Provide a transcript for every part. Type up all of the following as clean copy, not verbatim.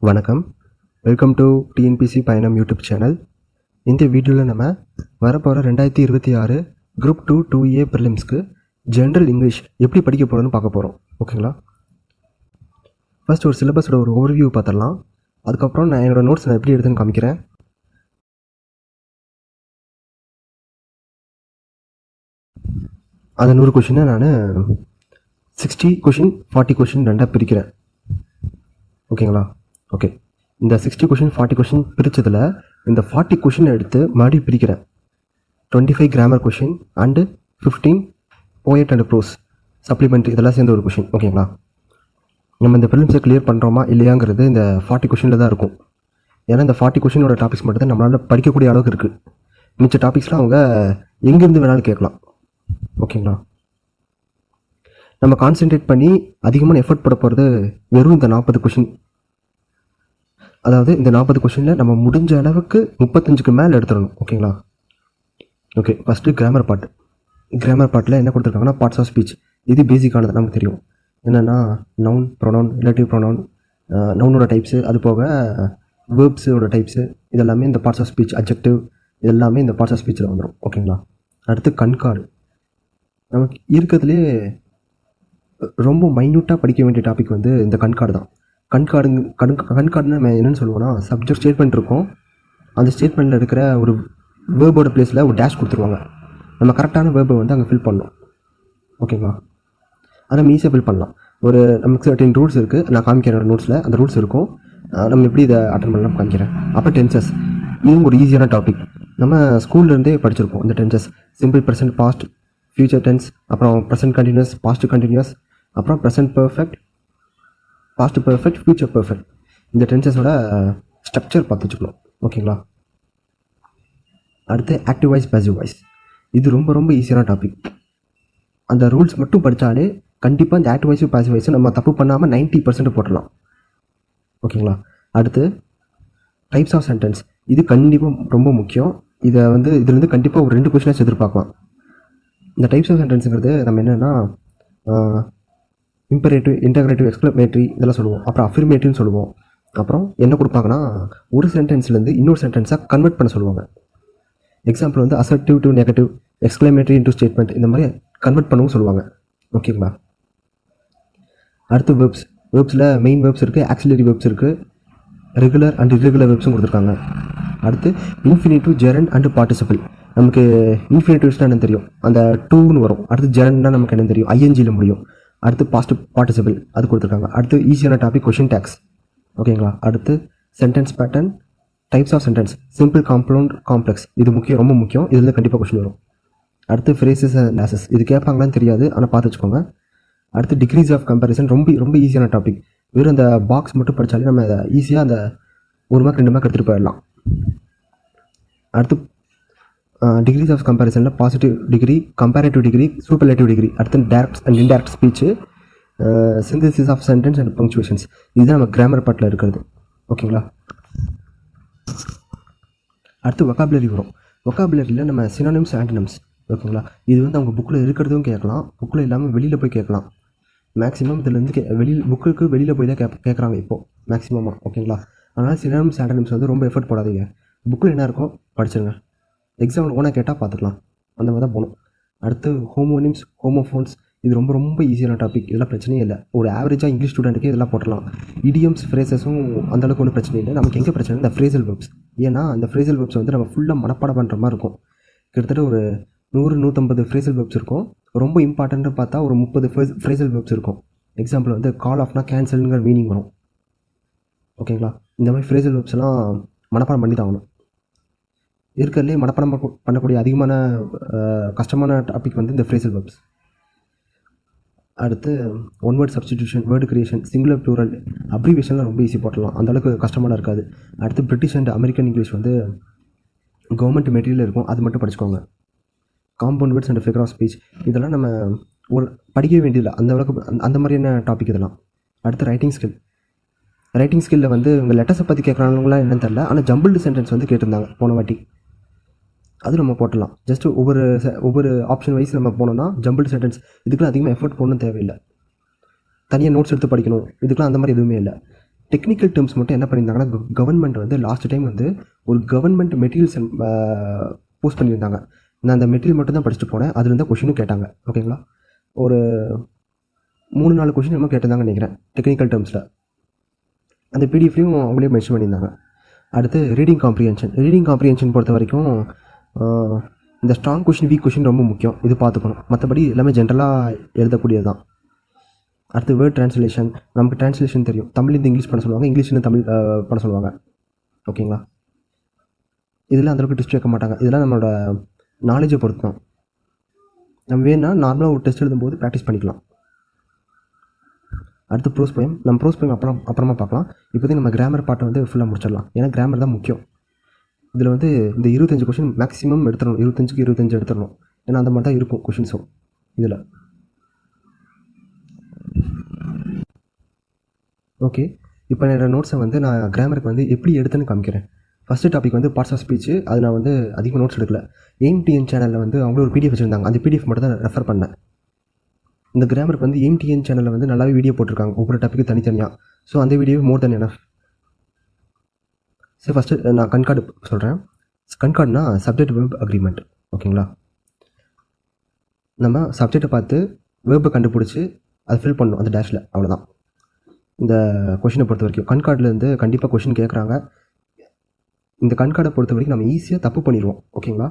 வணக்கம், welcome to TNPSC பயணம் YouTube channel. இந்த வீடியோவில் நம்ம வரப்போகிற 2026 குரூப் 2 2A ப்ரிலிம்ஸ்க்கு ஜென்ரல் இங்கிலீஷ் எப்படி படிக்க போகிறோன்னு பார்க்க போகிறோம். ஓகேங்களா? ஃபர்ஸ்ட் ஒரு சிலபஸோட ஒரு ஓவர்வியூ பார்த்துடலாம். அதுக்கப்புறம் நான் என்னோடய நோட்ஸ் எப்படி எடுத்துன்னு காமிக்கிறேன். அந்த 100 கொஷினை நான் 60 கொஷின் 40 கொஷின் ரெண்டாக பிரிக்கிறேன். ஓகேங்களா? ஓகே, இந்த 60 கொஷின் 40 கொஷின் பிரித்ததில் இந்த 40 கொஷினை எடுத்து மறுபடியும் பிரிக்கிறேன். 25 grammar question and 15 poet and prose supplementary இதெல்லாம் சேர்ந்து ஒரு கொஷின். ஓகேங்களா? நம்ம இந்த ப்ரிலிம்ஸை கிளியர் பண்ணுறோமா இல்லையாங்கிறது இந்த 40 கொஷினில் தான் இருக்கும். ஏன்னா இந்த 40 கொஷினோட டாபிக்ஸ் மட்டும் தான் நம்மளால் படிக்கக்கூடிய அளவுக்கு இருக்குது. மிச்ச டாபிக்ஸ்லாம் அவங்க எங்கேருந்து வேணாலும் கேட்கலாம். ஓகேங்களா? நம்ம கான்சென்ட்ரேட் பண்ணி அதிகமான எஃபர்ட் போட போகிறது வெறும் இந்த 40 கொஷின். அதாவது இந்த 40 கொஷினில் நம்ம முடிஞ்ச அளவுக்கு 35க்கு மேலே எடுத்துடணும். ஓகேங்களா? Okay, first grammar part. Grammar பார்ட்டில் என்ன கொடுத்துருக்காங்கன்னா பார்ட்ஸ் ஆஃப் ஸ்பீச். இது பேசிக்கானது, நமக்கு தெரியும். என்னென்னா நவுன், ப்ரொனவுன், ரிலேட்டிவ் ப்ரொனவுன், நவுனோட டைப்ஸு, அது போக வேர்ப்ஸோட டைப்ஸு, இதெல்லாமே இந்த பார்ட்ஸ் ஆஃப் ஸ்பீச். அட்ஜெக்டிவ் இதெல்லாமே இந்த பார்ட்ஸ் ஆஃப் ஸ்பீச்சில் வந்துடும். ஓகேங்களா? அடுத்து கண்கார்டு. நமக்கு இருக்கிறதுலே ரொம்ப மைன்யூட்டாக படிக்க வேண்டிய டாபிக் வந்து இந்த கண்கார்டு தான். கண்கார்டுன்னு நம்ம என்னென்னு சொல்லுவோம்னா, சப்ஜெக்ட் ஸ்டேட்மெண்ட் இருக்கும். அந்த ஸ்டேட்மெண்ட்டில் இருக்கிற ஒரு வேர்போட பிளேஸில் ஒரு டேஷ் கொடுத்துருவாங்க. நம்ம கரெக்டான வேர்பை வந்து அங்கே ஃபில் பண்ணணும். ஓகேங்களா? அதை நம்ம ஈஸியாக ஃபில் பண்ணலாம். நமக்கு சர்டின் ரூல்ஸ் இருக்குது. நான் காமிக்கிற நோட்ஸில் அந்த ரூல்ஸ் இருக்கும். நம்ம எப்படி இதை அட்டன் பண்ணலாம் காமிக்கிறேன். அப்போ டென்சஸ், இதுவும் ஒரு ஈஸியான டாபிக். நம்ம ஸ்கூல்லேருந்தே படிச்சிருப்போம் இந்த tenses. Simple present, past, future tense, அப்புறம் ப்ரெசன்ட் கண்டினியூஸ், பாஸ்ட் கண்டினியூஸ், அப்புறம் present perfect, past perfect, future perfect. இந்த டென்சஸோட ஸ்ட்ரக்சர் பார்த்து வச்சுக்கணும். ஓகேங்களா? அடுத்து ஆக்டிவ் வாய்ஸ், பேசிவ் வாய்ஸ். இது ரொம்ப ரொம்ப ஈஸியான டாபிக். அந்த ரூல்ஸ் மட்டும் படித்தாலே கண்டிப்பாக இந்த ஆக்டிவ் வாய்ஸும் பேசிவ் வாய்ஸும் நம்ம தப்பு பண்ணாமல் 90% போட்டலாம். ஓகேங்களா? அடுத்து டைப்ஸ் ஆஃப் சென்டென்ஸ். இது கண்டிப்பாக ரொம்ப முக்கியம். இதுலேருந்து கண்டிப்பாக ஒரு 2 கொஸ்டின்ஸ் எதிர்பார்க்கலாம். இந்த டைப்ஸ் ஆஃப் சென்டென்ஸுங்கிறது நம்ம என்னென்னா இம்பரேட்டிவ், இன்டகிரேட்டிவ், எக்ஸ்க்ளமேட்டரி இதெல்லாம் சொல்லுவோம். அப்புறம் அஃபர்மேட்டிவ்னு சொல்லுவோம். அப்புறம் என்ன கொடுப்பாங்கன்னா ஒரு சென்டென்ஸ்லேருந்து இன்னொரு சென்டென்ஸாக கன்வெர்ட் பண்ண சொல்லுவாங்க. எக்ஸாம்பிள் வந்து assertive to negative, exclamatory into statement, இந்த மாதிரி கன்வெர்ட் பண்ணவும் சொல்லுவாங்க. ஓகேங்களா? அடுத்து வேர்ப்ஸ். வேர்ப்ஸில் மெயின் வேர்ப்ஸ் இருக்குது, ஆக்சிலரி வேர்ப்ஸ் இருக்குது, ரெகுலர் அண்ட் இர்ரெகுலர் வேர்ப்ஸும் கொடுத்துருக்காங்க. அடுத்து இன்ஃபினிட்டிவ், ஜெரண்ட் அண்ட் பார்ட்டிசிபிள். நமக்கு இன்ஃபினிட்டிவ்ஸ்னால் என்னன்னு தெரியும், அந்த டூன்னு வரும். அடுத்து ஜெரண்ட்னா நமக்கு என்னன்னு தெரியும், ஐஎன்ஜியில் முடியும். அடுத்து பாஸ்ட் பார்ட்டிசிபிள் அது கொடுத்துருக்காங்க. அடுத்து ஈஸியான டாபிக் கொஷின் டேக்ஸ். ஓகேங்களா? அடுத்து sentence pattern, types of sentence, simple, compound, complex. இது முக்கியம், ரொம்ப முக்கியம். இதில் கண்டிப்பாக கொஷின் வரும். அடுத்து ஃப்ரேசஸ் அண்ட் லாசஸ். இது கேட்பாங்களான்னு தெரியாது, ஆனால் பார்த்து வச்சுக்கோங்க. அடுத்து டிகிரீஸ் ஆஃப் கம்பேரிசன், ரொம்ப ரொம்ப ஈஸியான டாபிக். வெறும் அந்த பாக்ஸ் மட்டும் படித்தாலே நம்ம அதை ஈஸியாக அந்த 1 மார்க் 2 மார்க் எடுத்துகிட்டு போயிடலாம். அடுத்து டிகிரிஸ் ஆஃப் கம்பேரிசனில் positive degree, comparative degree, superlative degree. அடுத்து direct and indirect speech, synthesis of sentence and punctuations. இதுதான் நம்ம கிராமர் பார்ட்டில் இருக்கிறது. ஓகேங்களா? அடுத்து வொக்காபுலரி வரும். வொக்காபுலரியில் நம்ம சினோனிம்ஸ், ஆன்டனிம்ஸ். ஓகேங்களா? இது வந்து அவங்க புக்கில் இருக்கிறதும் கேட்கலாம், புக்கில் இல்லாமல் வெளியில் போய் கேட்கலாம். மேக்ஸிமம் இதுலேருந்து புக்குக்கு வெளியில் போய் தான் கேட்குறாங்க இப்போது மேக்ஸிமமாக. ஓகேங்களா? அதனால் சினோனிம்ஸ், ஆன்டனிம்ஸ் வந்து ரொம்ப எஃபர்ட் போடாதீங்க. புக்கில் என்ன இருக்கோ படிச்சுருங்க. எக்ஸாம்பிள் ஓனாக கேட்டால் பார்த்துக்கலாம். அந்த மாதிரி தான் போகணும். அடுத்து ஹோமோனிம்ஸ், ஹோமோஃபோன்ஸ். இது ரொம்ப ரொம்ப ஈஸியான டாபிக். இதெல்லாம் பிரச்சனையே இல்லை. ஒரு ஆவரேஜாக இங்கிலீஷ் ஸ்டூடெண்ட்டுக்கு இதெல்லாம் போட்டலாம். இடியம்ஸ், ஃப்ரேசஸும் அந்தளவுக்கு ஒன்றும் பிரச்சனை இல்லை. நமக்கு எங்கே பிரச்சனை இந்த ஃப்ரேசல் வெர்ப்ஸ். ஏன்னா அந்த ஃப்ரேசல் வெர்ப்ஸ் வந்து நம்ம ஃபுல்லாக மனப்பாடம் பண்ணுற மாதிரி இருக்கும். கிட்டத்தட்ட ஒரு 100-150 ஃப்ரேசல் வெர்ப்ஸ் இருக்கும். ரொம்ப இம்பார்ட்டண்ட்டு பார்த்தா ஒரு 30 ஃப்ரேசல் வெர்ப்ஸ் இருக்கும். எக்ஸாம்பிள் வந்து கால் ஆஃப்னா கேன்சல்ங்கிற மீனிங் வரும். ஓகேங்களா? இந்த மாதிரி ஃப்ரேசல் வெர்ப்ஸ்லாம் மனப்பாடம் பண்ணி தான் ஆகணும். இருக்கிறதுலே மனப்பாடம் பண்ணக்கூடிய அதிகமான கஷ்டமான டாபிக் வந்து இந்த ஃப்ரேசல் வெர்ப்ஸ். அடுத்து one word substitution, word creation, singular plural, அப்ரிவேஷன்லாம் ரொம்ப ஈஸி போட்டலாம். அந்தளவுக்கு கஷ்டமான இருக்காது. அடுத்து பிரிட்டிஷ் அண்ட் அமெரிக்கன் இங்கிலீஷ் வந்து கவர்மெண்ட் மெட்டீரியல் இருக்கும், அது மட்டும் படிச்சுக்கோங்க. Compound words and figure of speech இதெல்லாம் நம்ம ஒரு படிக்க வேண்டியதில்லை அந்த அளவுக்கு, அந்த மாதிரியான டாபிக் இதெல்லாம். அடுத்து ரைட்டிங் ஸ்கில். ரைட்டிங் ஸ்கில்லில் வந்து உங்கள் லெட்டர்ஸை பற்றி கேட்குறாங்களா என்னன்னு தெரில, ஆனால் ஜம்பிள்டு சென்டென்ஸ் வந்து கேட்டிருந்தாங்க போன வாட்டி. அது நம்ம போட்டலாம். ஜஸ்ட் ஒவ்வொரு ஆப்ஷன் வைஸ் நம்ம போனோம்னா ஜம்பிள்டு சென்டென்ஸ். இதுக்கெல்லாம் அதிகமாக எஃபர்ட் போடணும் தேவையில்லை. தனியாக நோட்ஸ் எடுத்து படிக்கணும் இதுக்கெலாம் அந்த மாதிரி எதுவுமே இல்லை. டெக்னிக்கல் டேர்ம்ஸ் மட்டும் என்ன பண்ணியிருந்தாங்கன்னா கவர்மெண்ட் வந்து லாஸ்ட் டைம் வந்து ஒரு கவர்மெண்ட் மெட்டீரியல்ஸ் போஸ்ட் பண்ணியிருந்தாங்க. நான் அந்த மெட்டீரியல் மட்டும் தான் படிச்சுட்டு போனேன். அதுலேருந்து கொஷினும் கேட்டாங்க. ஓகேங்களா, ஒரு 3-4 கொஷின் நம்ம கேட்டிருந்தாங்கன்னு நினைக்கிறேன் டெக்னிக்கல் டேர்ம்ஸில். அந்த பிடிஎஃப்லையும் அவங்களே மென்ஷன் பண்ணியிருந்தாங்க. அடுத்து ரீடிங் காம்ப்ரிஹென்ஷன் பொறுத்த வரைக்கும் இந்த ஸ்ட்ராங் கொஷின் வீக் கொஷின் ரொம்ப முக்கியம். இது பார்த்துக்கணும். மற்றபடி எல்லாமே ஜென்ரலாக எழுதக்கூடியது தான். அடுத்து வேர்ட் ட்ரான்ஸ்லேஷன். நமக்கு ட்ரான்ஸ்லேஷன் தெரியும். தமிழ்லேருந்து இங்கிலீஷ் பண்ண சொல்லுவாங்க, இங்கிலீஷ்லேருந்து தமிழ் பண்ண சொல்லுவாங்க. ஓகேங்களா, இதெல்லாம் அந்தளவுக்கு டெஸ்ட் வைக்க மாட்டாங்க. இதெல்லாம் நம்மளோட நாலேஜை பொறுத்து தான். நம்ம வேணால் நார்மலாக ஒரு டெஸ்ட் எழுதும்போது ப்ராக்டிஸ் பண்ணிக்கலாம். அடுத்து ப்ரோஸ் போயம். நம்ம ப்ரோஸ் போயம் அப்புறமா பார்க்கலாம். இப்போதைக்கு நம்ம கிராமர் பார்ட்டை வந்து ஃபுல்லாக முடிச்சிடலாம். ஏன்னா கிராமர் தான் முக்கியம். இதில் வந்து இந்த 25 கொஷின் மேக்ஸிமம் எடுத்துடணும். 25க்கு 25 எடுத்துடணும். ஏன்னா அந்த மாதிரி தான் இருக்கும் கொஷின்ஸும் இதில். ஓகே, இப்போ என்னோட நோட்ஸை வந்து நான் கிராமருக்கு வந்து எப்படி எடுத்துன்னு காமிக்கிறேன். ஃபஸ்ட்டு டாபிக் வந்து பார்ட்ஸ் ஆஃப் ஸ்பீச். அது நான் வந்து அதிகமாக நோட்ஸ் எடுக்கல. AIMTN சேனலில் வந்து அவங்களும் ஒரு PDF வச்சுருந்தாங்க. அந்த PDF மட்டும் தான் ரெஃபர் பண்ணேன். இந்த கிராமருக்கு வந்து AIMTN சேனலில் வந்து நல்லாவே வீடியோ போட்டிருக்காங்க, ஒவ்வொரு டாப்பிக்கு தனித்தனியாக. ஸோ அந்த வீடியோ மோர் தென் எனஃப். சரி, ஃபஸ்ட்டு நான் கண்கார்டு சொல்கிறேன். கண்கார்டுனா சப்ஜெக்ட் வெர்ப் அக்ரிமெண்ட். ஓகேங்களா, நம்ம சப்ஜெக்டை பார்த்து வேர்பை கண்டுபிடிச்சி அதை ஃபில் பண்ணணும் அந்த டேஷில். அவ்வளோதான் இந்த கொஷினை பொறுத்த வரைக்கும். கண்கார்ட்லேருந்து கண்டிப்பாக கொஷின் கேட்குறாங்க. இந்த கண்கார்டை பொறுத்த வரைக்கும் நம்ம ஈஸியாக தப்பு பண்ணிடுவோம். ஓகேங்களா,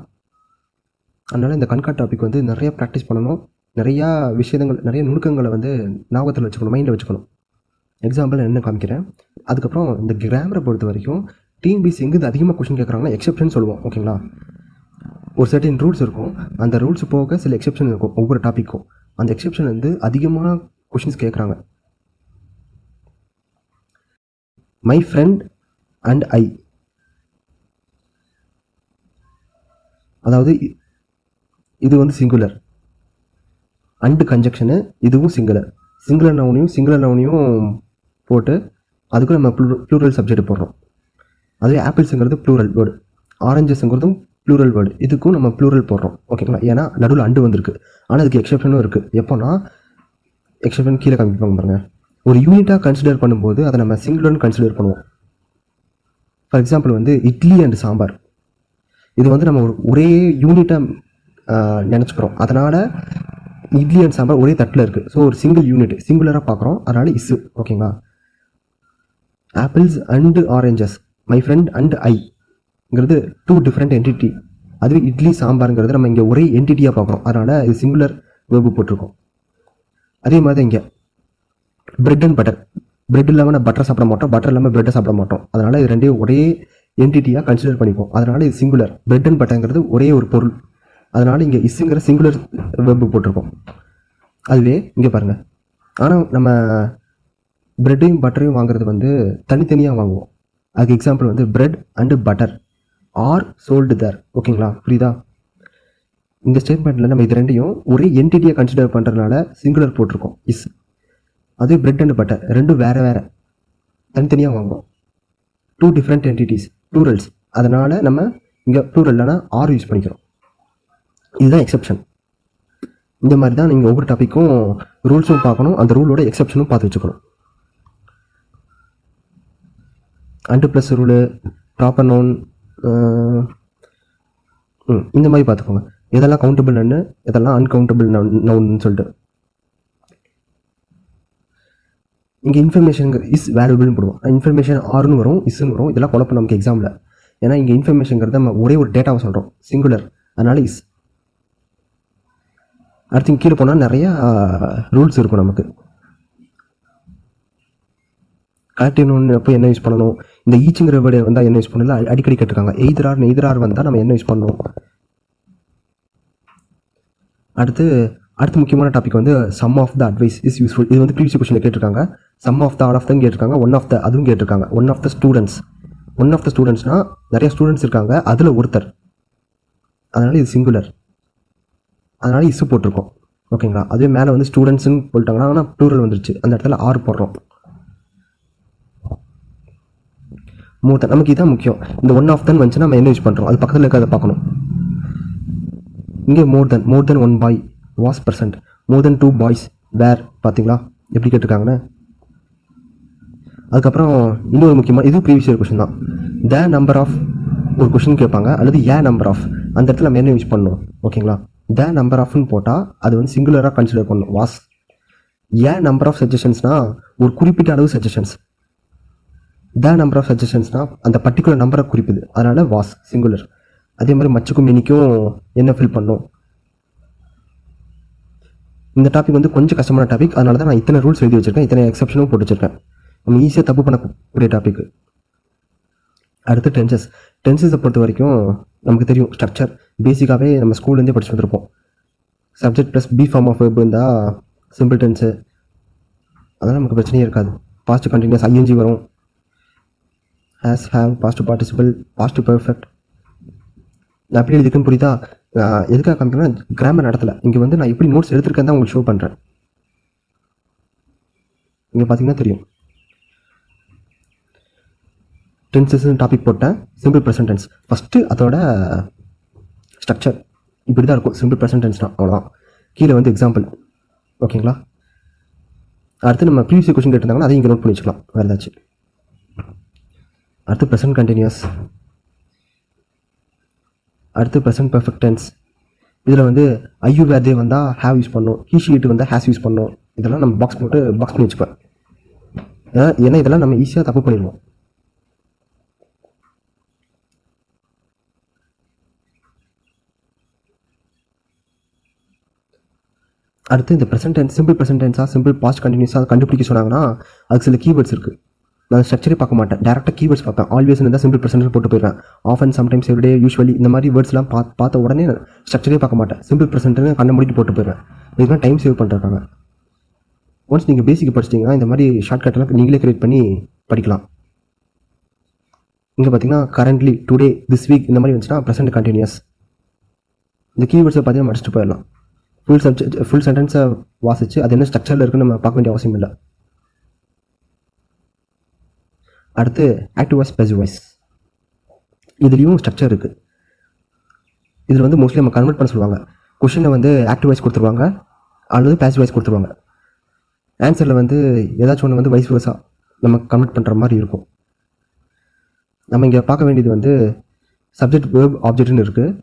அதனால் இந்த கண்கார்ட் டாபிக் வந்து நிறையா ப்ராக்டிஸ் பண்ணணும். நிறையா விஷயங்கள், நிறைய நுணுக்கங்களை வந்து ஞாபகத்தில் வச்சுக்கணும், மைண்டில் வச்சுக்கணும். எக்ஸாம்பிள் என்ன காமிக்கிறேன். அதுக்கப்புறம் இந்த கிராமரை பொறுத்த வரைக்கும் டிஎன்பிஎஸ்சி எங்கே அதிகமாக கொஷின் கேட்குறாங்கன்னா எக்ஸெப்ஷன் சொல்லுவோம். ஓகேங்களா, ஒரு சர்டின் ரூல்ஸ் இருக்கும். அந்த ரூல்ஸ் போக சில எக்ஸெப்ஷன் இருக்கும் ஒவ்வொரு டாப்பிக்கும். அந்த எக்ஸெப்ஷன் வந்து அதிகமான கொஷின்ஸ் கேட்குறாங்க. மை ஃப்ரெண்ட் அண்ட் ஐ, அதாவது இது வந்து சிங்குலர். அண்டு கன்ஜெக்ஷனு, இதுவும் சிங்குலர் நவுனையும் போட்டு அதுக்கு நம்ம ப்ளூரல் சப்ஜெக்ட் போடுறோம். அதுவே ஆப்பிள்ஸுங்கிறது ப்ளூரல் வேர்டு, ஆரஞ்சஸுங்கிறதும் ப்ளூரல் வேர்டு, இதுக்கும் நம்ம ப்ளூரல் போடுறோம். ஓகேங்களா, ஏன்னா நடுவில் அண்டு வந்திருக்கு. ஆனால் அதுக்கு எக்ஸெப்ஷனும் இருக்குது. எப்போனா எக்ஸெப்ஷன் கீழே காமிப்பாங்க பாருங்கள். ஒரு யூனிட்டாக கன்சிடர் பண்ணும்போது அதை நம்ம சிங்குலர்னு கன்சிடர் பண்ணுவோம். ஃபார் எக்ஸாம்பிள் வந்து இட்லி அண்ட் சாம்பார், இது வந்து நம்ம ஒரே யூனிட்டாக நினச்சிக்கிறோம். அதனால் இட்லி அண்ட் சாம்பார் ஒரே தட்டில் இருக்குது. ஸோ ஒரு சிங்கிள் யூனிட் சிங்குலராக பார்க்குறோம். அதனால் இஸ்ஸு. ஓகேங்களா, apples and oranges, my friend and ஐங்கிறது 2 டிஃப்ரெண்ட் என்டிட்டி. அதுவே இட்லி சாம்பாருங்கிறது நம்ம இங்கே ஒரே என்டிட்டியாக பார்க்குறோம். அதனால் இது சிங்குலர் வேர்பு போட்டிருக்கோம். அதே மாதிரி இங்கே பிரெட் அண்ட் பட்டர், பிரெட் இல்லாமல் நான் பட்டர் சாப்பிட மாட்டோம், பட்டர் இல்லாமல் பிரெட்டை சாப்பிட மாட்டோம். அதனால் இது ரெண்டையும் ஒரே என்டிட்டியாக கன்சிடர் பண்ணிப்போம். அதனால் இது சிங்குலர். பிரெட் அண்ட் பட்டர்ங்கிறது ஒரே ஒரு பொருள். அதனால் இங்கே இஸ்ஸுங்கிற சிங்குலர் வேர்பு போட்டிருக்கோம். அதுவே இங்கே பாருங்கள். ஆனால் நம்ம பிரெட்டையும் பட்டரையும் வாங்குறது வந்து தனித்தனியாக வாங்குவோம். அதுக்கு எக்ஸாம்பிள் வந்து bread and butter are sold there. ஓகேங்களா, புரியுதா? இந்த ஸ்டேட்மெண்ட்டில் நம்ம இது ரெண்டையும் ஒரே என்டிட்டியாக கன்சிடர் பண்ணுறதுனால சிங்குலர் போட்டிருக்கோம், இஸ். அதே பிரெட் அண்ட் பட்டர் ரெண்டும் வேறு வேறு தனித்தனியாக வாங்குவோம். 2 டிஃப்ரெண்ட் என்டிட்டிஸ், ப்ளூரல்ஸ். அதனால் நம்ம இங்கே ப்ளூரல்னா ஆர் யூஸ் பண்ணிக்கிறோம். இதுதான் எக்ஸெப்ஷன். இந்த மாதிரி தான் நீங்கள் ஒவ்வொரு டாப்பிக்கும் ரூல்ஸும் பார்க்கணும், அந்த ரூலோட எக்ஸெப்ஷனும் பார்த்து வச்சுக்கணும். And plus rule, proper noun, இந்த மாதிரி பார்த்துக்கோங்க. எதெல்லாம் கவுண்டபிள் நன்னு, எதெல்லாம் அன்கவுண்டபிள் நவுன்னு சொல்லிட்டு. இங்கே இன்ஃபர்மேஷன் இஸ் வேல்யூபிள்னு போடுவோம். இன்ஃபர்மேஷன் ஆர்னு வரும், இஸ்ன்னு வரும். இதெல்லாம் குழப்பம் நமக்கு எக்ஸாமில். ஏன்னா இங்கே இன்ஃபர்மேஷன்ங்கிறத நம்ம ஒரே ஒரு டேட்டாவை சொல்கிறோம், சிங்குலர். அதனால் இஸ். அடுத்து கீழே போனால் நிறையா ரூல்ஸ் இருக்கும் நமக்கு. கலெக்டிவ் நவுன் அப்போ என்ன யூஸ் பண்ணணும், இந்த ஈச்சுங்கிற வேர்டு வந்தால் என்ன யூஸ் பண்ணல அடிக்கடி கேட்டிருக்காங்க. எய்தரார் வந்தால் நம்ம என்ன யூஸ் பண்ணணும். அடுத்து முக்கியமான டாபிக் வந்து some of the advice is useful. இது வந்து ப்ரீவியஸ் கொஸ்டினில் கேட்டிருக்காங்க. Some of the all of தான் கேட்டிருக்காங்க. ஒன் ஆஃப் த அதுவும் கேட்டிருக்காங்க. ஒன் ஆஃப் த ஸ்டூடெண்ட்ஸ்னால் நிறைய ஸ்டூடெண்ட்ஸ் இருக்காங்க, அதில் ஒருத்தர். அதனால் இது சிங்குலர். அதனால் இஸ்ஸு போட்டிருக்கோம். ஓகேங்களா, அதுவே மேலே வந்து ஸ்டூடெண்ட்ஸ்ன்னு போட்டாங்கன்னா ஆனால் ப்ளூரல் வந்துருச்சு, அந்த இடத்துல ஆர் போடுறோம். மோர் நமக்கு இதான் முக்கியம். இந்த ஒன் ஆஃப் தன் வந்துச்சுன்னா நம்ம என்ன யூஸ் பண்ணுறோம், அது பக்கத்தில் இருக்க அதை பார்க்கணும். இங்கே more than 1 boy was present, more than 2 boys were. பார்த்தீங்களா எப்படி கேட்டிருக்காங்கன்னு. அதுக்கப்புறம் இன்னொரு முக்கியமாக இது ப்ரீவியஸ் இயர் கொஷின் தான். த நம்பர் ஆஃப் ஒரு கொஷின் கேட்பாங்க, அல்லது ஏ நம்பர் ஆஃப், அந்த இடத்துல நம்ம என்ன யூஸ் பண்ணணும் ஓகேங்களா. த நம்பர் ஆஃப்னு போட்டால் அது வந்து சிங்குலராக கன்சிடர் பண்ணணும் வாஸ். ஏ நம்பர் ஆஃப் சஜஷன்ஸ்னால் ஒரு குறிப்பிட்ட அளவு சஜஷன்ஸ். த நம்பர் ஆஃப் சஜஷன்ஸ்னால் அந்த பர்டிகுலர் நம்பரை குறிப்பிது, அதனால் வாஸ் சிங்குலர். அதே மாதிரி மச்சுக்கும் மினிக்கும் என்ன ஃபில் பண்ணணும். இந்த டாபிக் வந்து கொஞ்சம் கஷ்டமான டாபிக், அதனால தான் நான் இத்தனை ரூல்ஸ் எழுதி வச்சிருக்கேன், இத்தனை எக்ஸப்ஷனும் போட்டு வச்சிருக்கேன். நம்ம ஈஸியாக தப்பு பண்ணக்கூடிய டாபிக். அடுத்து டென்சஸை பொறுத்த வரைக்கும் நமக்கு தெரியும் ஸ்ட்ரக்சர் பேசிக்காகவே நம்ம ஸ்கூல்லேருந்தே படிச்சு வந்துருப்போம். Subject plus be form of verb இருந்தால் சிம்பிள் டென்ஸு, அதெல்லாம் நமக்கு பிரச்சனையே இருக்காது. பாஸ்ட் கண்டினியூஸ் ஐஎன்ஜி வரும், has have, past participle, past perfect. நான் எப்படி எழுதிருக்குன்னு புரியுதா? எதுக்காக காமிக்கிறேன்னா கிராமர் நடத்தலை, இங்கே வந்து நான் எப்படி நோட்ஸ் எடுத்துருக்கேன் தான் உங்களுக்கு ஷோ பண்ணுறேன். இங்கே பார்த்தீங்கன்னா தெரியும். டென்சஸ்ன்னு டாபிக் போட்டேன். சிம்பிள் ப்ரெசன்ட் டென்ஸ் ஃபஸ்ட்டு, அதோட ஸ்ட்ரக்சர் இப்படி தான் இருக்கும். சிம்பிள் ப்ரெசன்ட் டென்ஸ்னால் அவ்வளோதான். கீழே வந்து எக்ஸாம்பிள் ஓகேங்களா. அடுத்து நம்ம ப்ரீவியஸ் கொஸ்டின் கேட்டிருந்தாங்கன்னா அதையும் இங்கே நோட் பண்ணி வச்சுக்கலாம், வேறு ஏதாச்சும். அடுத்து ப்ரெசன்ட் கண்டினியூஸ், அடுத்து ப்ரெசன்ட் பெர்ஃபெக்ட் டென்ஸ். இதில் வந்து ஐயூ வேர்தே வந்தால் ஹேவ் யூஸ் பண்ணணும், ஹீ ஷீட்டு வந்தால் ஹேஸ் யூஸ் பண்ணணும். இதெல்லாம் நம்ம பாக்ஸ் பண்ணி வச்சுப்பேன். ஏன்னா இதெல்லாம் நம்ம ஈஸியாக தப்பு பண்ணிடுவோம். அடுத்து இந்த ப்ரெசன்ட் டென்ஸ் சிம்பிள் ப்ரெசன்ட் டென்ஸாக சிம்பிள் பாஸ்ட் கண்டினியூஸாக கண்டுபிடிக்க சொன்னாங்கன்னா அதுக்கு சில கீவேர்ட்ஸ் இருக்குது. நான் ஸ்ட்ரக்சரே பார்க்க மாட்டேன், டேரெக்டாக கீவேர்ட்ஸ் பார்ப்பேன். ஆல்வேஸ் இருந்தால் சிம்பிள் ப்ரெசன்ட் போட்டு போயிடுவேன். ஆஃபன், சம்டைம்ஸ், எவ்ரிடே, யூஸ்வலி இந்த மாதிரி வேர்ட்ஸ்லாம் பார்த்த உடனே ஸ்ட்ரக்சரே பார்க்க மாட்டேன். சிம்பிள் ப்ரெசன்ட்னு கண்ணை முடிட்டு போட்டு போயிடுவேன். இதுதான் டைம் சேவ் பண்ணுறாங்க. ஒன்ஸ் நீங்கள் பேசிக் படிச்சிட்டிங்கன்னா இந்த மாதிரி ஷார்ட்கட்டெல்லாம் நீங்களே கிரியேட் பண்ணி படிக்கலாம். இங்கே பார்த்தீங்கன்னா கரண்ட்லி, டுடே, திஸ் வீக் இந்த மாதிரி வந்துச்சுன்னா ப்ரெசன்ட் கண்டினியூஸ். இந்த கீவேர்ட்ஸை பார்த்தீங்கன்னா படிச்சுட்டு போயிடலாம். ஃபுல் சென்டென்ஸை வாசிச்சு அது என்ன ஸ்ட்ரக்சரில் இருக்குன்னு நம்ம பார்க்க வேண்டிய அவசியம் இல்லை. அடுத்து ஆக்டிவ் வாய்ஸ், பேசிவ் வாய்ஸ். இதுலேயும் ஸ்ட்ரக்சர் இருக்குது. இதில் வந்து மோஸ்ட்லி நம்ம கன்வெர்ட் பண்ண சொல்லுவாங்க. கொஷினை வந்து ஆக்டிவ் வாய்ஸ் கொடுத்துருவாங்க அல்லது பேசிவ் வாய்ஸ் கொடுத்துருவாங்க. ஆன்சரில் வந்து ஏதாச்சும் ஒன்று வந்து வைஸ் வர்ஸா நம்ம கன்வெர்ட் பண்ணுற மாதிரி இருக்கும். நம்ம இங்கே பார்க்க வேண்டியது வந்து சப்ஜெக்ட், வேர்ப், ஆப்ஜெக்ட்னு இருக்குது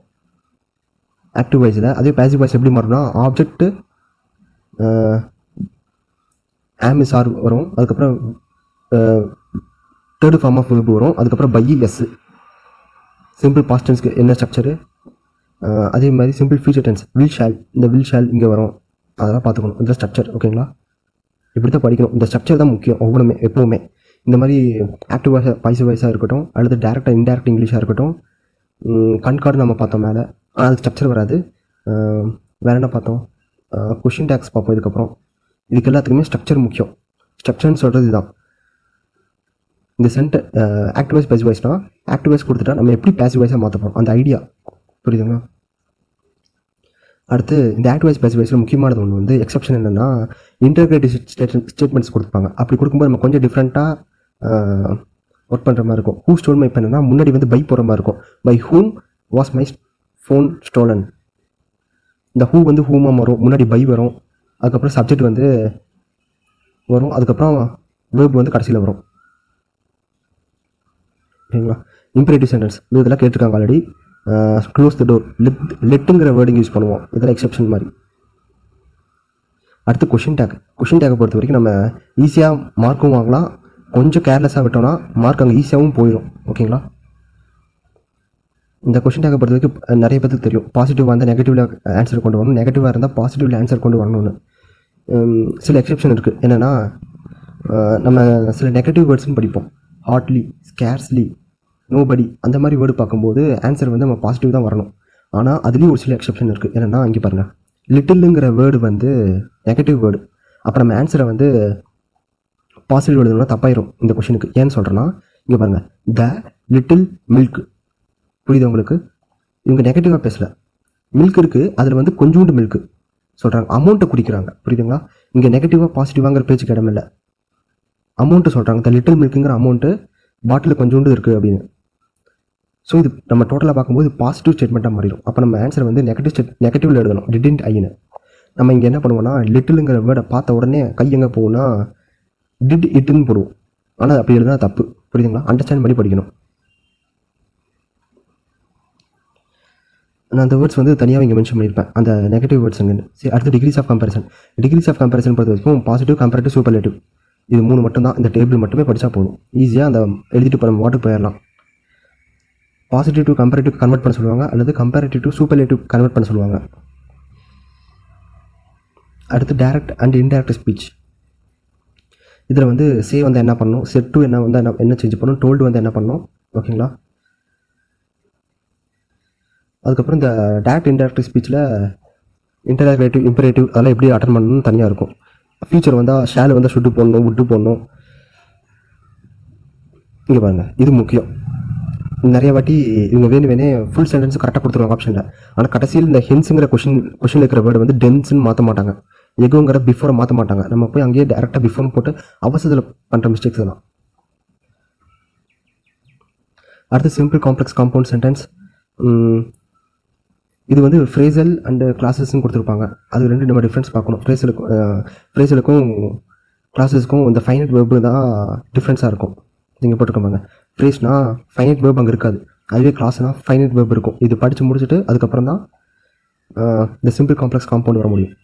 ஆக்டிவ் வாய்ஸில். அதே பேசிவ் வாய்ஸ் எப்படி மாறும்னா ஆப்ஜெக்ட் ஆம் இஸ் ஆர் வரும், அதுக்கப்புறம் தேர்டு ஃபார்ம் ஆஃப் வேர்ப் வரும், அதுக்கப்புறம் பை எஸ். சிம்பிள் பாஸ்ட் டென்ஸ்க்கு என்ன ஸ்ட்ரக்சரு, அதே மாதிரி simple future tense will shall, இந்த வில் ஷால் இங்கே வரும், அதெல்லாம் பார்த்துக்கணும். இந்த ஸ்ட்ரக்சர் ஓகேங்களா, இப்படி தான் படிக்கணும். இந்த ஸ்ட்ரக்சர் தான் முக்கியம் ஒவ்வொன்றுமே எப்போவுமே. இந்த மாதிரி ஆக்டிவ் வாய்ஸாக பாசிவ் வாய்ஸாக இருக்கட்டும், அல்லது டேரெக்டாக இன்டேரக்ட் இங்கிலீஷாக இருக்கட்டும், கண்கார்டு நம்ம பார்த்தோம் மேலே, அதுக்கு ஸ்ட்ரக்சர் வராது. வேறு என்ன பார்த்தோம், கொஷின் டேக்ஸ் பார்ப்போம். இதுக்கப்புறம் இதுக்கு எல்லாத்துக்குமே ஸ்ட்ரக்சர் முக்கியம். ஸ்ட்ரக்சர்னு சொல்கிறது இதுதான். இந்த ஆக்டிவ் வாய்ஸ், பேசிவ் வாய்ஸ்னால் ஆக்டிவ் வாய்ஸ் கொடுத்துட்டா நம்ம எப்படி பேசிவ் வாய்ஸாக மாற்ற போகிறோம் அந்த ஐடியா புரியுதுங்களா. அடுத்து இந்த ஆக்டிவ் வாய்ஸ், பேசிவ் வாய்ஸில் முக்கியமானது ஒன்று வந்து எக்ஸப்ஷன் என்னென்னா இன்டர்கிரேட்டிவ் ஸ்டேட்மெண்ட்ஸ் கொடுப்பாங்க. அப்படி கொடுக்கும்போது நம்ம கொஞ்சம் டிஃப்ரெண்ட்டாக ஒர்க் பண்ணுற மாதிரி இருக்கும். ஹூ ஸ்டோல் மை பென்னா முன்னாடி வந்து பை போகிற மாதிரி இருக்கும். By whom was my phone stolen. இந்த ஹூ வந்து ஹூமாக வரும், முன்னாடி பை வரும், அதுக்கப்புறம் சப்ஜெக்ட் வந்து வரும், அதுக்கப்புறம் வேர்ப் வந்து கடைசியில் வரும். ஓகேங்களா. இம்பரேட்டிவ் சென்டென்ஸ் இதெல்லாம் கேட்டிருக்காங்க ஆல்ரெடி. க்ளோஸ் த டோர், லெட்டுங்கிற வேர்டிங் யூஸ் பண்ணுவோம், இதெல்லாம் எக்ஸப்ஷன் மாதிரி. அடுத்து கொஷின் டேக்கை பொறுத்த வரைக்கும் நம்ம ஈஸியாக மார்க்கும் வாங்கலாம், கொஞ்சம் கேர்லெஸ்ஸாக விட்டோம்னா மார்க் அங்கே ஈஸியாகவும் போயிடும். ஓகேங்களா. இந்த கொஷின் டேக்கை பொறுத்த வரைக்கும் நிறைய பேருக்கு தெரியும். பாசிட்டிவாக இருந்தால் நெகட்டிவில் ஆன்சர் கொண்டு வரணும், நெகட்டிவாக இருந்தால் பாசிட்டிவில் ஆன்சர் கொண்டு வரணும்னு. சில எக்ஸப்ஷன் இருக்குது. என்னென்னா நம்ம சில நெகட்டிவ் வேர்ட்ஸ்னு படிப்போம். ஹார்ட்லி, ஸ்கேர்ஸ்லி, நோபடி அந்த மாதிரி வேர்டு பார்க்கும்போது ஆன்சர் வந்து நம்ம பாசிட்டிவ் தான் வரணும். ஆனால் அதுலேயும் ஒரு சில எக்ஸப்ஷன் இருக்குது. என்னென்னா இங்கே பாருங்கள், லிட்டிலுங்கிற வேர்டு வந்து நெகட்டிவ் வேர்டு. அப்போ நம்ம ஆன்சரை வந்து பாசிட்டிவ் எழுதணும்னா தப்பாயிரும் இந்த கொஷினுக்கு. ஏன்னு சொல்கிறேன்னா இங்கே பாருங்கள், த லிட்டில் மில்க். புரியுது உங்களுக்கு? இவங்க நெகட்டிவாக பேசலை, மில்க் இருக்குது, அதில் வந்து கொஞ்சோண்டு மில்க்கு சொல்கிறாங்க, அமௌண்ட்டை குடிக்கிறாங்க. புரியுதுங்களா? இங்கே நெகட்டிவாக பாசிட்டிவாங்கிற பேச்சுக்கு இடமில்லை, அமௌண்ட்டு சொல்கிறாங்க. த லிட்டில் மில்க்குங்கிற அமௌண்ட்டு பாட்டில் கொஞ்சோண்டு இருக்குது அப்படின்னு. ஸோ இது நம்ம டோட்டலாக பார்க்கும்போது பாசிட்டிவ் ஸ்டேட்மெண்ட்டாக மாறிடும். அப்போ நம்ம ஆன்சர் வந்து நெகட்டிவில் எழுதணும், டிடன்ட் ஐன்னு. நம்ம இங்கே என்ன பண்ணுவோம்னா லிட்டிலுங்கிற வேர்டை பார்த்த உடனே கை எங்கே போகும்னா டிட் இட்டுன்னு போடுவோம். ஆனால் அப்படி எழுதுனா தப்பு, புரியுதுங்களா? அண்டர்ஸ்டாண்ட் பண்ணி படிக்கணும். நான் அந்த வேர்ட்ஸ் வந்து தனியாக இங்கே மென்ஷன் பண்ணியிருப்பேன், அந்த நெகட்டிவ் வேர்ட்ஸ் அங்கே. சரி, அடுத்து degrees of comparison. Degrees of comparison பொறுத்த வரைக்கும் பாசிட்டிவ், கம்பேரிட்டிவ், சூப்பர்லேட்டிவ், இது 3 மட்டும் தான். இந்த டேபிள் மட்டுமே படித்தா போதும், ஈஸியாக அந்த எழுதிட்டு நம்ம வாட்டுக்கு போயிடலாம். பாசிட்டிவ் டு கம்பேரிட்டிவ் கன்வெர்ட் பண்ண சொல்லுவாங்க, அல்லது கம்பேரிட்டிவ் டு சூப்பர்லேட்டிவ் கன்வெர்ட் பண்ண சொல்லுவாங்க. அடுத்து டைரக்ட் அண்ட் இன்டைரக்ட் ஸ்பீச். இதில் வந்து சே வந்து என்ன பண்ணணும், செட் டு என்ன வந்து என்ன சேஞ்ச் பண்ணணும், டோல்டு வந்து என்ன பண்ணணும், ஓகேங்களா? அதுக்கப்புறம் இந்த டைரக்ட் இன்டைரக்ட் ஸ்பீச்சில் இன்டராக்டிவ், இம்பரேட்டிவ் அதெல்லாம் எப்படி அட்டன் பண்ணணும்னு தனியாக இருக்கும். ஃபியூச்சர் வந்தால் ஷேல் வந்து ஷுட்டு போடணும், விட்டு போடணும். இங்கே பாருங்கள், இது முக்கியம். நிறைய வாட்டி இவங்க வேணே ஃபுல் சென்டென்ஸ் கரெக்டாக கொடுத்துருவாங்க ஆப்ஷனில். ஆனால் கடைசியில் இந்த ஹென்ஸுங்கிற கொஷின் இருக்கிற வேர்டு வந்து டென்ஸ்ன்னு மாற்ற மாட்டாங்க, எகுங்கிற பிஃபோரை மாற்ற மாட்டாங்க. நம்ம போய் அங்கேயே டேரெக்டாக பிஃபோர்னு போட்டு அவசரத்தில் பண்ணுற மிஸ்டேக்ஸ் தான். அடுத்து சிம்பிள் காம்ப்ளெக்ஸ் காம்பவுண்ட் சென்டென்ஸ். இது வந்து ஃப்ரேசல் அண்டு கிளாஸஸ்ன்னு கொடுத்துருப்பாங்க. அது ரெண்டு நம்ம டிஃப்ரென்ஸ் பார்க்கணும். ஃப்ரேசலுக்கும் கிளாஸஸ்க்கும் இந்த ஃபைனட் வேர்பு தான் டிஃப்ரென்ஸாக இருக்கும். நீங்கள் போட்டுக்கோங்க, ஃப்ரேஸ்னா ஃபைனட் வேர்ப் அங்கே இருக்காது, அதுவே கிளாஸ்னால் ஃபைனட் வேர்ப் இருக்கும். இது படித்து முடிச்சுட்டு அதுக்கப்புறம் தான் இந்த சிம்பிள் காம்ப்ளெக்ஸ் காம்பவுண்ட் வர முடியும்.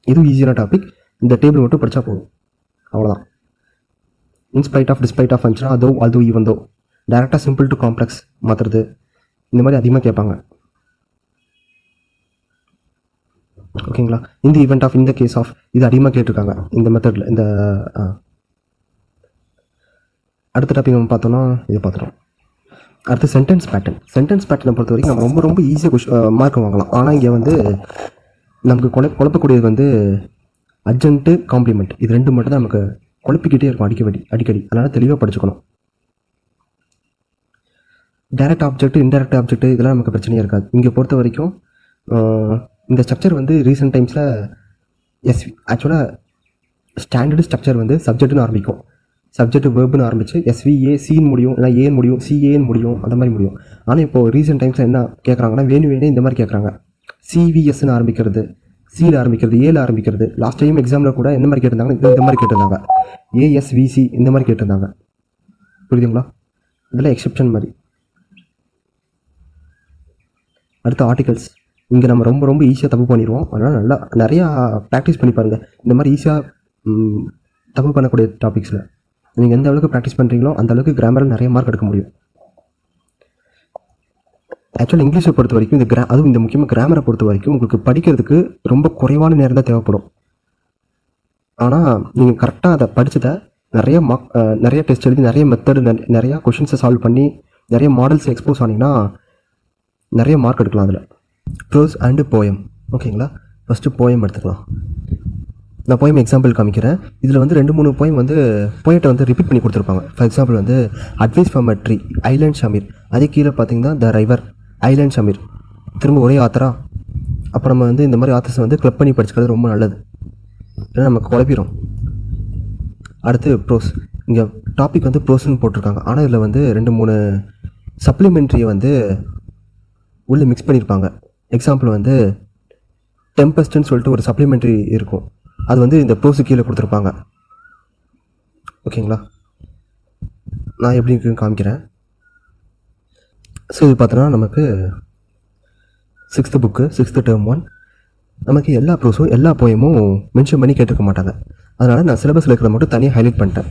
இதுவும் ஈஸியான டாபிக், இந்த டேபிள் மட்டும் படித்தா போதும், அவ்வளோதான். இன்ஸ்பைட் ஆஃப், டிஸ்பைட் ஆஃப் வந்துச்சுன்னா அதோ ஈவன் தோ, டேரெக்டாக சிம்பிள் டு காம்ப்ளெக்ஸ் மாற்றுறது, இந்த மாதிரி அதிகமாக கேட்பாங்க, ஓகேங்களா? இந்த ஈவெண்ட் ஆஃப், இந்த கேஸ் ஆஃப், இது அதிகமாக கேட்டிருக்காங்க இந்த மெத்தடில். இந்த அடுத்த டாபிக் நம்ம பார்த்தோன்னா இதை பார்த்துட்டோம். அடுத்து சென்டென்ஸ் பேட்டர்ன். சென்டென்ஸ் பேட்டர்னை பொறுத்த வரைக்கும் நம்ம ரொம்ப ஈஸியாக மார்க் வாங்கலாம். ஆனால் இங்கே வந்து நமக்கு குழப்பக்கூடியது வந்து அர்ஜென்ட்டு, காம்ப்ளிமெண்ட், இது ரெண்டு மட்டும் தான் நமக்கு குழப்பிக்கிட்டே இருக்கும் அடிக்கடி. அதனால் தெளிவாக படிச்சுக்கணும். டைரக்ட் ஆப்ஜெக்ட், இன்டைரக்ட் ஆப்ஜெக்ட் இதெல்லாம் நமக்கு பிரச்சனையே இருக்காது. இங்கே பொறுத்த வரைக்கும் இந்த ஸ்ட்ரக்சர் வந்து ரீசெண்ட் டைம்ஸில் ஆக்சுவலாக ஸ்டாண்டர்டு ஸ்ட்ரக்சர் வந்து சப்ஜெக்ட்னு ஆரம்பிக்கும், சப்ஜெக்ட் வேர்புன்னு ஆரம்பிச்சு எஸ்விஏ சின்னு முடியும், இல்லை ஏன்னு முடியும், சிஏன்னு முடியும், அந்த மாதிரி முடியும். ஆனால் இப்போது ரீசெண்ட் டைம்ஸில் என்ன கேட்குறாங்கன்னா வேணே இந்த மாதிரி கேட்குறாங்க. சிவிஎஸ்ன்னு ஆரம்பிக்கிறது, சியில் ஆரம்பிக்கிறது, ஏல ஆரம்பிக்கிறது. லாஸ்ட் டைம் எக்ஸாமில் கூட என்ன மாதிரி கேட்டிருந்தாங்க, இந்த மாதிரி கேட்டிருந்தாங்க, ஏஎஸ்விசி இந்த மாதிரி கேட்டிருந்தாங்க, புரியுதுங்களா? இதெல்லாம் எக்ஸெப்ஷன் மாதிரி. அடுத்த ஆர்டிகல்ஸ். இங்கே நம்ம ரொம்ப ஈஸியாக தப்பு பண்ணிடுவோம். அதனால் நல்லா நிறையா ப்ராக்டிஸ் பண்ணி பாருங்கள். இந்த மாதிரி ஈஸியாக தப்பு பண்ணக்கூடிய டாபிக்ஸில் நீங்கள் எந்த அளவுக்கு ப்ராக்டிஸ் பண்ணுறீங்களோ அந்த அளவுக்கு கிராமரில் நிறைய மார்க் எடுக்க முடியும். ஆக்சுவலாக இங்கிலீஷை பொறுத்த வரைக்கும் அதுவும் இந்த முக்கியமாக கிராமரை பொறுத்த வரைக்கும் உங்களுக்கு படிக்கிறதுக்கு ரொம்ப குறைவான நேரம் தான் தேவைப்படும். ஆனால் நீங்கள் கரெக்டாக அதை படித்ததை நிறைய டெஸ்ட் எழுதி, நிறைய மெத்தடு, நிறையா கொஷின்ஸை சால்வ் பண்ணி, நிறைய மாடல்ஸ் எக்ஸ்போஸ் ஆனீங்கன்னா நிறைய மார்க் எடுக்கலாம் அதில். ப்ரோஸ் அண்டு போயம், ஓகேங்களா? ஃபஸ்ட்டு போயம் எடுத்துக்கலாம். நான் போயம் எக்ஸாம்பிள் காமிக்கிறேன். இதில் வந்து 2-3 போயம் வந்து போயட்டை வந்து ரிப்பீட் பண்ணி கொடுத்துருப்பாங்க. ஃபார் எக்ஸாம்பிள் வந்து advice from a tree, Ilan Shamir. அதே கீழே பார்த்தீங்கன்னா த ரைவர், ஐலேண்ட் ஷமீர், திரும்ப ஒரே ஆத்தரா. அப்போ நம்ம வந்து இந்த மாதிரி ஆத்தர்ஸை வந்து கிளப் பண்ணி படிச்சுக்கிறது ரொம்ப நல்லது, ஏன்னா நமக்கு குழப்பிடும். அடுத்து ப்ரோஸ். இங்கே டாபிக் வந்து ப்ரோஸ்ன்னு போட்டிருக்காங்க, ஆனால் இதில் வந்து 2-3 சப்ளிமெண்ட்ரியை வந்து உள்ளே மிக்ஸ் பண்ணியிருப்பாங்க. எக்ஸாம்பிள் வந்து டெம்பஸ்ட்னு சொல்லிட்டு ஒரு சப்ளிமெண்ட்ரி இருக்கும், அது வந்து இந்த ப்ரோஸு கீழே கொடுத்துருப்பாங்க, ஓகேங்களா? நான் எப்படி இருக்குன்னு காமிக்கிறேன். ஸோ இது பார்த்தோன்னா நமக்கு 6th புக்கு 6th டேர்ம் 1 நமக்கு எல்லா ப்ரோஸும் எல்லா போயமும் மென்ஷன் பண்ணி கேட்டிருக்க மாட்டாங்க. அதனால் நான் சிலபஸில் இருக்கிறத மட்டும் தனியாக ஹைலைட் பண்ணிட்டேன்.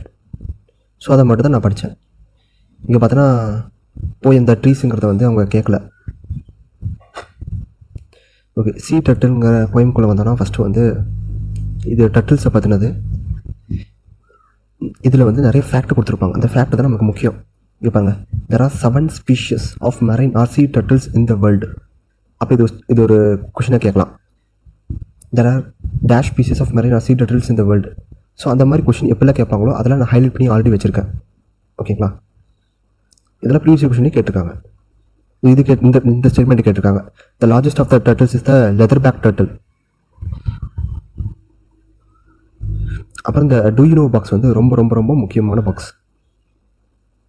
ஸோ அதை மட்டும் தான் நான் படித்தேன். இங்கே பார்த்தோன்னா போயம் த ட்ரீஸுங்கிறத வந்து அவங்க கேட்கல. ஓகே, சி டட்டில்ங்கிற போயம்குள்ளே வந்தோன்னா ஃபஸ்ட்டு வந்து இது டட்டில்ஸை பற்றினது. இதில் வந்து நிறைய ஃபேக்ட் கொடுத்துருப்பாங்க, அந்த ஃபேக்ட் தான் நமக்கு முக்கியம். இங்கே பாருங்கள், there are 7 species of marine or sea turtles in the world. அப்போ இது ஒரு கொஷினாக கேட்கலாம். there are dash species of marine or sea turtles in the world. So அந்த மாதிரி கொஷின் எப்படிலாம் கேட்பாங்களோ அதெல்லாம் நான் ஹைலைட் பண்ணி ஆல்ரெடி வச்சுருக்கேன், ஓகேங்களா? இதெல்லாம் ப்ரீவியஸ் கொஷினே கேட்டிருக்காங்க. இந்த ஸ்டேட்மெண்ட் கேட்டிருக்காங்க. the largest of the turtles is the leatherback turtle. அப்புறம் இந்த டூ யூ நோ பாக்ஸ் வந்து ரொம்ப ரொம்ப ரொம்ப முக்கியமான பாக்ஸ்.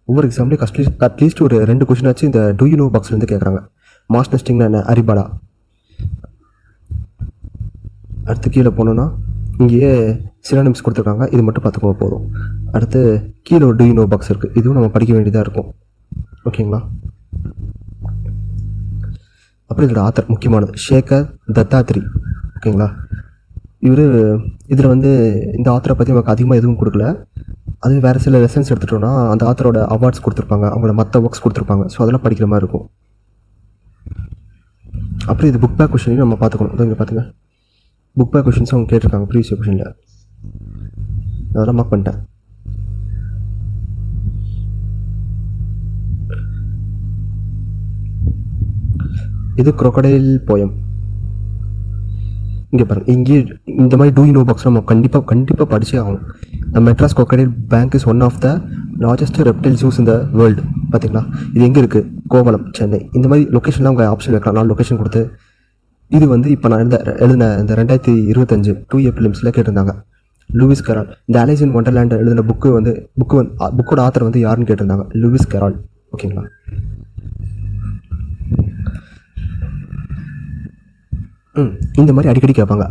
ஒவ்வொரு எக்ஸாம்லேயும் அட்லீஸ்ட் ஒரு 2 கொஷின் ஆச்சு இந்த டூ யூ நோ பாக்ஸ்லேருந்து கேட்குறாங்க. மாஸ் நெஸ்டிங்னா என்ன, அரிபாலா. அடுத்து கீழே போனோன்னா இங்கேயே சினானிம்ஸ் கொடுத்துருக்காங்க, இது மட்டும் பார்த்துக்கோ போதும். அடுத்து கீழே ஒரு டூ யூ நோ பாக்ஸ் இருக்குது, இதுவும் நம்ம படிக்க வேண்டியதாக இருக்கும். ஓகேங்களா? அப்புறம் இதோட ஆத்தர் முக்கியமானது சேகர் தத்தாத்ரி. ஓகேங்களா? இவர் இதில் வந்து இந்த ஆத்தரை பற்றி நமக்கு அதிகமாக எதுவும் கொடுக்கல. அது வேறு சில லெசன்ஸ் எடுத்துட்டோம்னா அந்த ஆத்தரோட அவார்ட்ஸ் கொடுத்துருப்பாங்க, அவங்களோட மற்ற ஒர்க்ஸ் கொடுத்துருப்பாங்க. ஸோ அதெல்லாம் படிக்கிற மாதிரி இருக்கும். அப்புறம் இது புக் பேக் கொஷினையும் நம்ம பார்த்துக்கணும். இங்கே பார்த்துங்க, புக் பேக் கொஷின்ஸ் அவங்க கேட்டிருக்காங்க ப்ரீவியஸ் கொஷினில். அதெல்லாம் மார்க் பண்ணிட்டேன். இது crocodile போயம். இங்கே பாருங்கள், இங்கே இந்த மாதிரி டூ யூ நோ பாக்ஸ் நம்ம கண்டிப்பாக படிச்சே ஆகணும். The Madras crocodile bank is one of the largest reptile zoos இந்த வேர்ல்டு. பார்த்தீங்களா? இது எங்கே இருக்குது? கோவளம், சென்னை. இந்த மாதிரி லொக்கேஷன்லாம் உங்கள் ஆப்ஷன் வைக்கலாம். 4 லொக்கேஷன் கொடுத்து இது வந்து இப்போ நான் எழுதின இந்த 2025 2A ஃபிலிம்ஸில் கேட்டிருந்தாங்க. லூயிஸ் கெரால் இந்த அலைஸ் இன் ஒண்டர்லேண்ட் எழுதின புக்கோட ஆத்தர் வந்து யாருன்னு கேட்டிருந்தாங்க. Lewis Carroll. ஓகேங்களா? இந்த மாதிரி அடிக்கடி கேட்பாங்க.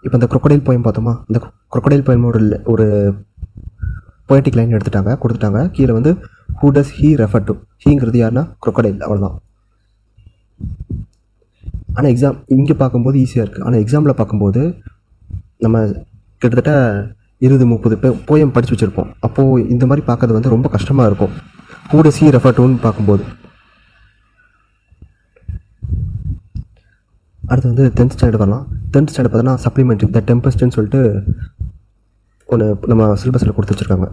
இப்போ இந்த crocodile போயம் பார்த்தோமா, இந்த crocodile போயமோட ஒரு பொயட்டிக் லைன் கொடுத்துட்டாங்க. கீழே வந்து who does he refer to, ஹீங்கிறது யாருன்னா crocodile, அவ்வளோதான். ஆனால் எக்ஸாம் இங்கே பார்க்கும்போது ஈஸியாக இருக்குது. ஆனால் எக்ஸாமில் பார்க்கும்போது நம்ம கிட்டத்தட்ட 20-30 போயம் படித்து வச்சுருப்போம். அப்போது இந்த மாதிரி பார்க்கறது வந்து ரொம்ப கஷ்டமாக இருக்கும். ஹூ டஸ் ஹீ ரெஃபர் டுன்னு பார்க்கும்போது. அடுத்து வந்து 10th ஸ்டாண்டர்ட் வரலாம். 10th ஸ்டாண்டர்ட் பார்த்தோன்னா சப்ளிமெண்ட்ரி த டெம்பஸ்ட்னு சொல்லிட்டு ஒன்று நம்ம சிலபஸில் கொடுத்து வச்சுருக்காங்க.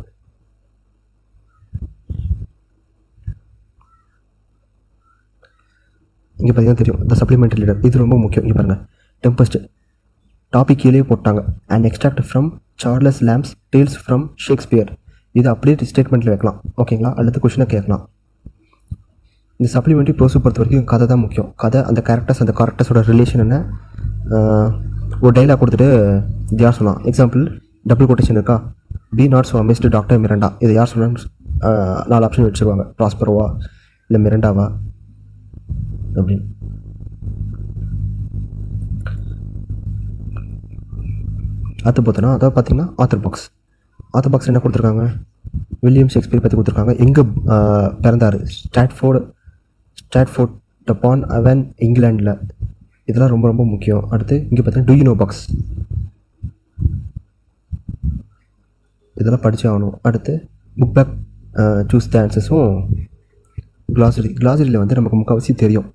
இங்கே பார்த்தீங்கன்னா தெரியும், த சப்ளிமெண்ட்ரி லீடர். இது ரொம்ப முக்கியம். இங்கே பாருங்கள், டெம்பஸ்ட் டாபிக் கீழே போட்டாங்க. And extract from Charles lamps tales from Shakespeare. இது அப்படியே ஸ்டேட்மெண்ட்டில் வைக்கலாம். ஓகேங்களா? அடுத்த கொஷினை கேட்கலாம். இந்த சப்ளிமெண்ட்ரி ப்ரோஸை பொறுத்த வரைக்கும் கதை தான் முக்கியம். கதை, அந்த கேரக்டர்ஸோட ரிலேஷன் என்ன, ஒரு டைலாக் கொடுத்துட்டு இது யார் சொல்லலாம். எக்ஸாம்பிள் டபுள் கொட்டேஷன் இருக்கா, be not so amazed doctor Miranda. இது யார் சொன்னான்னு 4 ஆப்ஷன் வச்சுருவாங்க. ப்ராஸ்பரோவா இல்லை மிரண்டாவா அப்படின்னு. அது பார்த்தோன்னா அதாவது பார்த்தீங்கன்னா ஆத்தர் பாக்ஸ் என்ன கொடுத்துருக்காங்க, வில்லியம் ஷேக்ஸ்பியர் பற்றி கொடுத்துருக்காங்க. எங்கே பிறந்தார், ஸ்டாட்ஃபோர்ட் அப்பான் அவன், இங்கிலாண்டில். இதெல்லாம் ரொம்ப ரொம்ப முக்கியம். அடுத்து இங்கே பார்த்தீங்கன்னா டூ யூ நோ பாக்ஸ், இதெல்லாம் படித்தே ஆகணும். அடுத்து புக் பேக் சூஸ் த ஆன்சர்ஸும் கிளாசரியில் வந்து நமக்கு முக்கால்வாசி தெரியும்.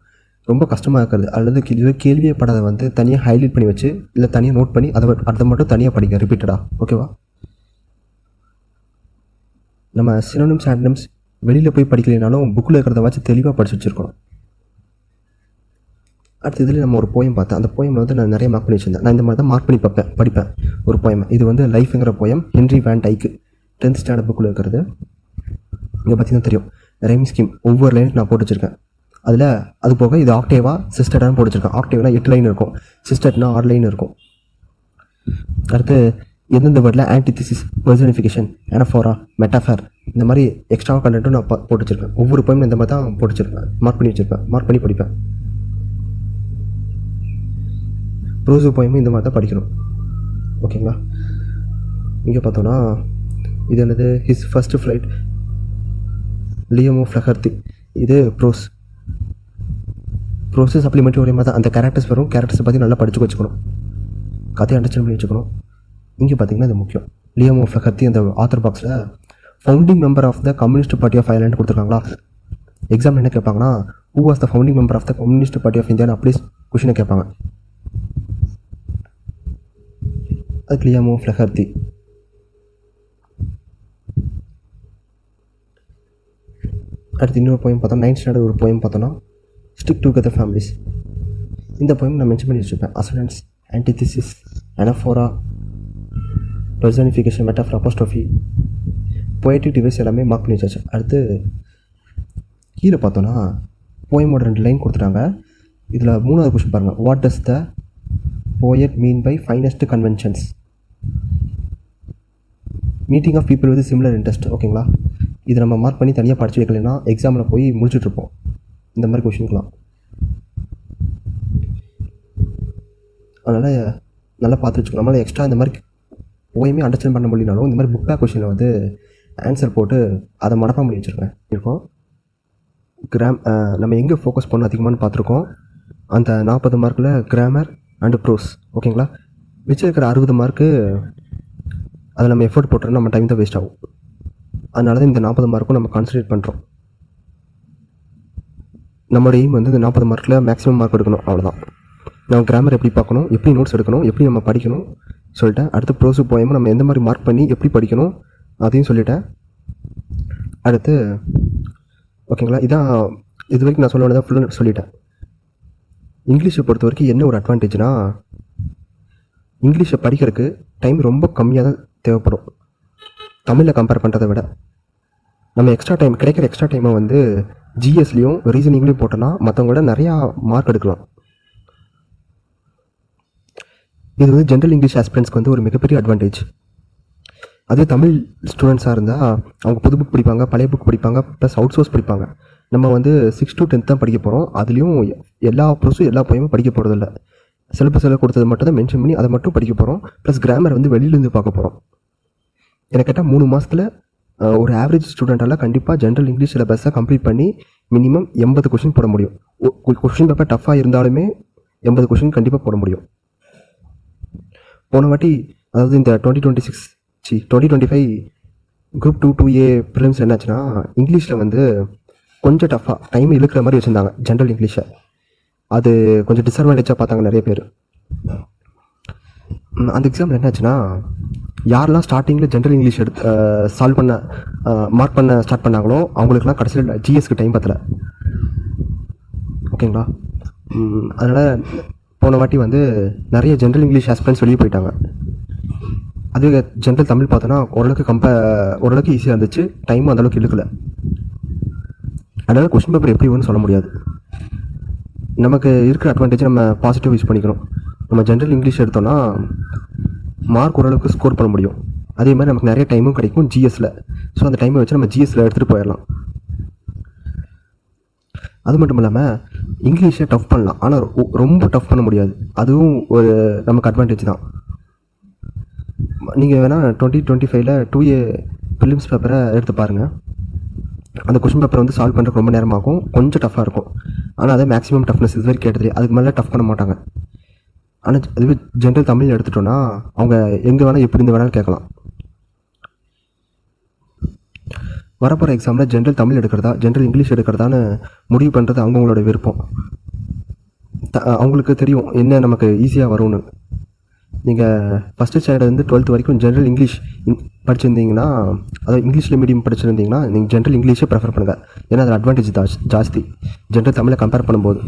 ரொம்ப கஷ்டமாக இருக்கிறது அல்லது கேள்வியே படாத வந்து தனியாக ஹைலைட் பண்ணி வச்சு இல்லை தனியாக நோட் பண்ணி அதை மட்டும் தனியாக படிங்க ரிப்பீட்டடாக. ஓகேவா? நம்ம சினோனிம்ஸ் ஆண்டனிம்ஸ் வெளியில் போய் படிக்கலைனாலும் புக்கில் இருக்கிறத வச்சு தெளிவாக படித்து வச்சுருக்கணும். அடுத்து இதில் நம்ம ஒரு போயம் பார்த்தேன். அந்த போயம் வந்து நான் நிறைய மார்க் பண்ணி வச்சுருந்தேன். நான் இந்த மாதிரி தான் மார்க் பண்ணி படிப்பேன் ஒரு போயம். இது வந்து லைஃப்ங்கிற poem, Henry Van Dyke, 10th standard புக்கில் இருக்கிறது. இங்கே பார்த்தீங்கன்னா தெரியும், ரைம் ஸ்கீம் ஒவ்வொரு லைனுக்கு நான் போட்டு வச்சுருக்கேன். அதில் அது போக இது ஆக்டேவா சிஸ்டர்டான்னு போட்டு வச்சுருக்கேன். ஆக்டேவ்னா 8 லைன் இருக்கும், சிஸ்டர்ட்னா 6 லைன் இருக்கும். அடுத்து எந்தெந்த வேர்டில் ஆன்டிதிசிஸ், பெர்சனிஃபிகேஷன், அனஃபோரா, மெட்டாஃபர், இந்த மாதிரி எக்ஸ்ட்ரா கண்டென்ட்டும் நான் போட்டு வச்சுருக்கேன். ஒவ்வொரு போயும் இந்த மாதிரி தான் போட்டு வச்சுருப்பேன், மார்க் பண்ணி படிப்பேன். ப்ரோஸோ போயமும் இந்த மாதிரி தான் படிக்கணும். ஓகேங்களா? இங்கே பார்த்தோன்னா இது என்னது, ஹிஸ் ஃபர்ஸ்ட் ஃப்ளைட், லியோமோ ஃப்ளஹர்த்தி. இது ப்ரோஸு சப்ளிமெண்ட்ரி ஒரே மாதிரி தான். அந்த கேரக்டர்ஸ் வரும், கேரக்டர்ஸை பற்றி நல்லா படித்து வச்சுக்கணும், கதையை அண்டர்ஸ்டாண்ட் பண்ணி வச்சுக்கணும். இங்கே பார்த்தீங்கன்னா இது முக்கியம். லியோமோ ஃப்ளஹர்த்தி அந்த ஆத்தர் பாக்ஸில் founding member of the communist party of Ireland கொடுத்துருக்காங்களா. எக்ஸாம் என்ன கேட்பாங்கன்னா, who was the founding member of the communist party ஆஃப் இந்தியான்னு அப்படியே கொஷினை கேட்பாங்க. அதுக்கு லியோமோ ஃப்ளஹர்த்தி. அடுத்து இன்னொரு போயம் பார்த்தோம், 9th ஸ்டாண்டர்ட் ஒரு போயம் பார்த்தோன்னா ஸ்டிக் டுகெதர் ஃபேமிலிஸ். இந்த போயம் நான் மென்ஷன் பண்ணி வச்சுருப்பேன். Assonance, antithesis, anaphora, personification, metaphor, apostrophe, poetic device எல்லாமே மார்க் பண்ணி வச்சாச்சு. அடுத்து கீழே பார்த்தோன்னா போயமோட 2 லைன் கொடுத்துட்டாங்க. இதில் 3வது கொஸ்டின் பாருங்கள், what does the poet mean by finest conventions, meeting of people with similar interest. ஓகேங்களா? இது நம்ம மார்க் பண்ணி தனியாக படித்து வைக்கலைன்னா எக்ஸாமில் போய் முடிச்சுட்ருப்போம் இந்த மாதிரி கொஷினுக்கெலாம். அதனால் நல்லா பார்த்து வச்சுக்கணும். நம்மளால் எக்ஸ்ட்ரா இந்த மாதிரி போயுமே அண்டர்ஸ்டாண்ட் பண்ண முடியலனாலும் இந்த மாதிரி புக் பேக் கொஷினில் வந்து ஆன்சர் போட்டு அதை மனப்பாடம் பண்ணி வச்சுருக்கேன் இருக்கோம். நம்ம எங்கே ஃபோக்கஸ் பண்ண அதிகமானு பார்த்துருக்கோம். அந்த 40 மார்க்கில் கிராமர் அண்டு ப்ரோஸ், ஓகேங்களா. மிச்சம் இருக்கிற 60 மார்க்கு அதை நம்ம எஃபோர்ட் போட்டோம்னா நம்ம டைம் தான் வேஸ்ட் ஆகும். அதனால தான் இந்த 40 மார்க்கும் நம்ம கான்சன்ட்ரேட் பண்ணுறோம். நம்மளோட எய்ம் வந்து இந்த 40 மார்க்கில் மேக்ஸிமம் மார்க் எடுக்கணும், அவ்வளோதான். நம்ம கிராமர் எப்படி பார்க்கணும், எப்படி நோட்ஸ் எடுக்கணும், எப்படி நம்ம படிக்கணும் சொல்லிட்டேன். அடுத்து ப்ரோஸு போயமும் நம்ம எந்த மாதிரி மார்க் பண்ணி எப்படி படிக்கணும் அதையும் சொல்லிட்டேன். அடுத்து ஓகேங்களா, இதான் இது வரைக்கும் நான் சொல்ல வேண்டியதான் ஃபுல்லாக சொல்லிட்டேன். இங்கிலீஷை பொறுத்த வரைக்கும் என்ன ஒரு அட்வான்டேஜ்னால், இங்கிலீஷை படிக்கிறதுக்கு டைம் ரொம்ப கம்மியாக தான் தேவைப்படும் தமிழில் கம்பேர் பண்ணுறதை விட. நம்ம கிடைக்கிற எக்ஸ்ட்ரா டைமை வந்து ஜிஎஸ்லேயும் ரீசனிங்லேயும் போட்டோன்னா மற்றவங்களோட நிறையா மார்க் எடுக்கலாம். இது வந்து ஜென்ரல் இங்கிலீஷ் ஆஸ்பிரண்ட்ஸ்க்கு வந்து ஒரு மிகப்பெரிய அட்வான்டேஜ். அதே தமிழ் ஸ்டூடெண்ட்ஸாக இருந்தால் அவங்க புது புக் படிப்பாங்க, பழைய புக் படிப்பாங்க, ப்ளஸ் அவுட் சோர்ஸ் படிப்பாங்க. நம்ம வந்து 6 to 10 தான் படிக்க போகிறோம். அதுலேயும் எல்லா ப்ரோஸும் எல்லா போயுமே படிக்க போகிறதில்ல. சிலபஸில் கொடுத்தது மட்டும் தான் மென்ஷன் பண்ணி அதை மட்டும் படிக்க போகிறோம். ப்ளஸ் கிராமர் வந்து வெளியிலேருந்து பார்க்க போகிறோம். எனக்கு கேட்டால் 3 மாதத்தில் ஒரு ஆவரேஜ் ஸ்டூடெண்ட்டால் கண்டிப்பாக ஜென்ரல் இங்கிலீஷ் சிலபஸை கம்ப்ளீட் பண்ணி மினிமம் 80 கொஷின் போட முடியும். கொஷின் பேப்பர் டஃப்பாக இருந்தாலுமே 80 கொஷின் கண்டிப்பாக போட முடியும். போன வாட்டி அதாவது இந்த 2025 குரூப் 2 2A ப்ரிலிம்ஸ் என்னாச்சுன்னா, இங்கிலீஷில் வந்து கொஞ்சம் டஃப்பாக டைம் இழுக்கிற மாதிரி வச்சுருந்தாங்க ஜென்ரல் இங்கிலீஷை. அது கொஞ்சம் டிஸ்அட்வான்டேஜாக பார்த்தாங்க நிறைய பேர். அந்த எக்ஸாமில் என்னாச்சுன்னா, யாரெல்லாம் ஸ்டார்டிங்கில் ஜென்ரல் இங்கிலீஷ் சால்வ் பண்ண மார்க் பண்ண ஸ்டார்ட் பண்ணாங்களோ அவங்களுக்குலாம் கடைசியில் ஜிஎஸ்க்கு டைம் பத்தலை, ஓகேங்களா. அதனால் போன வாட்டி வந்து நிறைய ஜென்ரல் இங்கிலீஷ் ஆஸ்பிரண்ட்ஸ் வெளியே போயிட்டாங்க. அதுவே ஜென்ரல் தமிழ் பார்த்தோன்னா ஓரளவுக்கு ஈஸியாக இருந்துச்சு, டைமும் அந்தளவுக்கு இழுக்கலை. அதனால் கொஸ்டின் பேப்பர் எப்படி வரும்னு சொல்ல முடியாது. நமக்கு இருக்கிற அட்வான்டேஜ் நம்ம பாசிட்டிவ் யூஸ் பண்ணிக்கணும். நம்ம ஜென்ரல் இங்கிலீஷ் எடுத்தோன்னா மார்க் ஓரளவுக்கு ஸ்கோர் பண்ண முடியும். அதே மாதிரி நமக்கு நிறைய டைமும் கிடைக்கும் ஜிஎஸ்சில். ஸோ அந்த டைமை வச்சு நம்ம ஜிஎஸ்சில் எடுத்துகிட்டு போயிடலாம். அது மட்டும் இல்லாமல் இங்கிலீஷை டஃப் பண்ணலாம், ஆனால் ரொம்ப டஃப் பண்ண முடியாது. அதுவும் ஒரு நமக்கு அட்வான்டேஜ் தான். நீங்கள் வேணால் 2025 2A ப்ரிலிம்ஸ் பேப்பரை எடுத்து பாருங்கள். அந்த கொஷின் பேப்பரை வந்து சால்வ் பண்ணுறதுக்கு ரொம்ப நேரமாகும், கொஞ்சம் டஃப்பாக இருக்கும். ஆனால் அதே மேக்ஸிமம் டஃப்னஸ் இது வரைக்கும் கேட்டது, அதுக்கு மேலே டஃப் பண்ண மாட்டாங்க. ஆனால் அதுவே ஜென்ரல் தமிழ் எடுத்துட்டோன்னா அவங்க எங்கே வேணால் எப்படி இருந்து வேணாலும் கேட்கலாம். வரப்போகிற எக்ஸாமில் ஜென்ரல் தமிழ் எடுக்கிறதா ஜென்ரல் இங்கிலீஷ் எடுக்கிறதான்னு முடிவு பண்ணுறது அவங்கவுங்களோட விருப்பம். அவங்களுக்கு தெரியும் என்ன நமக்கு ஈஸியாக வரும்னு. நீங்கள் ஃபஸ்ட்டு ஸ்டாண்டர்ட்லேருந்து 12th வரைக்கும் ஜென்ரல் இங்கிலீஷ் படிச்சிருந்தீங்கன்னா, அதாவது இங்கிலீஷில் மீடியம் படிச்சிருந்தீங்கன்னா நீங்கள் ஜென்ரல் இங்கிலீஷே ப்ரிஃபர் பண்ணுங்கள். ஏன்னா அது அட்வான்டேஜ் ஜாஸ்தி ஜென்ரல் தமிழை கம்பேர் பண்ணும்போது.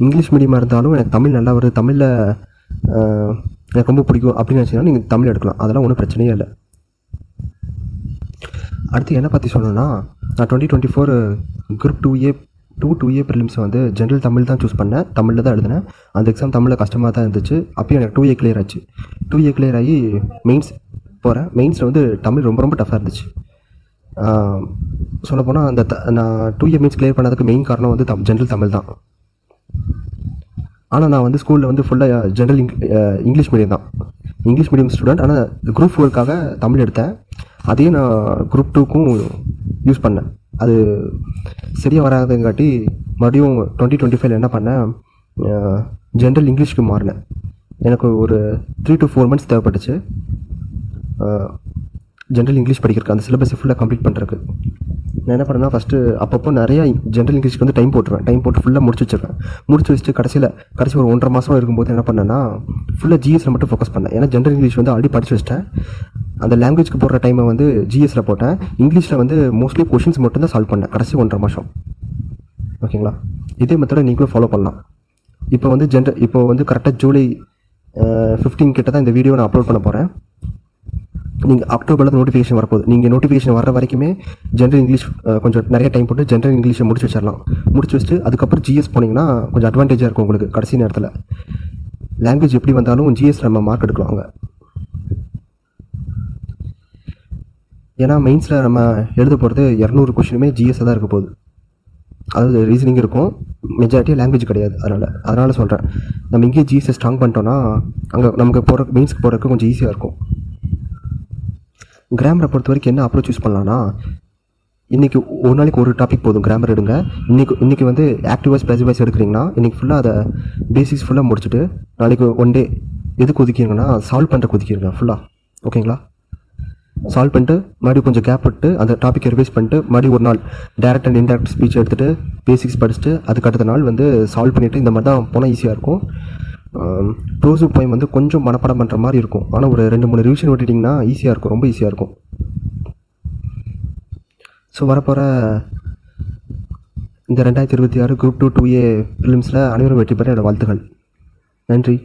இங்கிலீஷ் மீடியமாக இருந்தாலும் எனக்கு தமிழ் நல்லா வருது, தமிழில் எனக்கு ரொம்ப பிடிக்கும் அப்படின்னு நினச்சிங்கன்னா நீங்கள் தமிழ் எடுக்கலாம், அதெல்லாம் ஒன்றும் பிரச்சனையே இல்லை. அடுத்து என்ன பற்றி சொல்லணும்னா, நான் 2024 குரூப் 2A ப்ரிலிம்ஸை வந்து ஜென்ரல் தமிழ் தான் சூஸ் பண்ணேன், தமிழில் தான் எழுதினேன். அந்த எக்ஸாம் தமிழில் கஷ்டமாக தான் இருந்துச்சு. அப்பயும் எனக்கு 2A கிளியர் ஆச்சு. 2A கிளியர் ஆகி மெயின்ஸ் போகிறேன். மெயின்ஸில் வந்து தமிழ் ரொம்ப ரொம்ப டஃப்பாக இருந்துச்சு. சொல்லப்போனால் அந்த நான் 2A மெயின்ஸ் கிளியர் பண்ணதுக்கு மெயின் காரணம் வந்து ஜென்ரல் தமிழ் தான். ஆனால் நான் வந்து ஸ்கூலில் வந்து ஃபுல்லாக ஜென்ரல் இங்கிலீஷ் மீடியம் தான், இங்கிலீஷ் மீடியம் ஸ்டூடெண்ட். ஆனால் குரூப் 4க்காக தமிழ் எடுத்தேன். அதையும் நான் குரூப் 2க்கும் யூஸ் பண்ணேன். அது சரியாக வராதுங்காட்டி மறுபடியும் 2025 என்ன பண்ணேன், ஜென்ரல் இங்கிலீஷ்க்கு மாறினேன். எனக்கு ஒரு 3 to 4 months தேவைப்பட்டுச்சு ஜென்ரல் இங்கிலீஷ் படிக்கிறதுக்கு, அந்த சிலபஸ் ஃபுல்லாக கம்ப்ளீட் பண்ணுறதுக்கு. நான் என்ன பண்ணேன்னா, ஃபஸ்ட்டு அப்பப்போ நிறையா ஜென்ரல் இங்கிலீஷ்க்கு வந்து டைம் போட்டு ஃபுல்லாக முடிச்சு வச்சுட்டு கடைசி ஒரு 1.5 மாதம் இருக்கும்போது என்ன பண்ணேன்னா, ஃபுல்லாக ஜிஎஸ்சில் மட்டும் ஃபோக்கஸ் பண்ணேன். ஏன்னா ஜென்ரல் இங்கிலீஷ் வந்து ஆல்ரெடி படிச்சு வச்சிட்டேன். அந்த லாங்குவேஜ்க்கு போடுற டைமை வந்து ஜிஎஸ்சில் போட்டேன். இங்கிலீஷில் வந்து மோஸ்ட்லி கொஷின்ஸ் மட்டும் தான் சால்வ் பண்ணேன் கடைசி 1.5 மாதம். ஓகேங்களா, இதே மெத்தடை நீங்களும் ஃபாலோ பண்ணலாம். இப்போ வந்து கரெக்டாக ஜூலை 15 கிட்ட தான் இந்த வீடியோ நான் அப்லோட் பண்ண போகிறேன். நீங்கள் அக்டோபரில் நோட்டிஃபிகேஷன் வரப்போகுது. நீங்கள் நோட்டிஃபிகேஷன் வர வரைக்குமே ஜென்ரல் இங்கிலீஷ் கொஞ்சம் நிறைய டைம் போட்டு ஜென்ரல் இங்கிலீஷை முடிச்சு வச்சுட்டு அதுக்கப்புறம் ஜிஎஸ் போனீங்கன்னா கொஞ்சம் அட்வான்டேஜாக இருக்கும் உங்களுக்கு. கடைசி நேரத்தில் லாங்குவேஜ் எப்படி வந்தாலும் ஜிஎஸ் நம்ம மார்க் எடுக்கலாம் அங்கே. ஏன்னா மெயின்ஸில் நம்ம எழுத போகிறது 200 கொஷினுமே ஜிஎஸ் தான் இருக்க போகுது. அதாவது ரீசனிங் இருக்கும், மெஜாரிட்டி லாங்குவேஜ் கிடையாது. அதனால் சொல்கிறேன், நம்ம இங்கே ஜிஎஸை ஸ்ட்ராங் பண்ணிட்டோன்னா அங்கே நமக்கு போகிற மெயின்ஸ்க்கு போகிறதுக்கு கொஞ்சம் ஈஸியாக இருக்கும். கிராமரை பொறுத்த வரைக்கும் என்ன அப்ரோச் யூஸ் பண்ணலான்னா, இன்றைக்கி ஒரு நாளைக்கு ஒரு டாபிக் போதும் கிராமர் எடுங்க. இன்றைக்கி வந்து ஆக்டிவ் வாய்ஸ் பேசிவ் வாய்ஸ் எடுக்கிறீங்கன்னா இன்றைக்கி ஃபுல்லாக அதை பேசிக்ஸ் ஃபுல்லாக முடிச்சுட்டு நாளைக்கு ஒன் டே எதுக்கு ஒதுக்கிங்கன்னா சால்வ் பண்ணுற ஒதுக்கிடுங்க ஃபுல்லாக. ஓகேங்களா? சால்வ் பண்ணிட்டு மறுபடியும் கொஞ்சம் கேப் விட்டு அந்த டாப்பிக்கை ரிவைஸ் பண்ணிட்டு மறுபடியும் ஒரு நாள் டேரக்ட் அண்ட் இன்டேரக்ட் ஸ்பீச் எடுத்துகிட்டு பேசிக்ஸ் படிச்சுட்டு அதுக்கு அடுத்த நாள் வந்து சால்வ் பண்ணிவிட்டு இந்த மாதிரி தான் போனால் ஈஸியாக இருக்கும். ப்ரோஸு போய் வந்து கொஞ்சம் மனப்பாடம் பண்ணுற மாதிரி இருக்கும். ஆனால் ஒரு 2-3 ரிவிஷன் விட்டுட்டிங்கன்னா ஈஸியாக இருக்கும், ரொம்ப ஈஸியாக இருக்கும். ஸோ வரப்போகிற இந்த 2026 குரூப் 2 2A ப்ரிலிம்ஸில் அனைவரும் வெற்றி பெற என்னோட வாழ்த்துக்கள். நன்றி.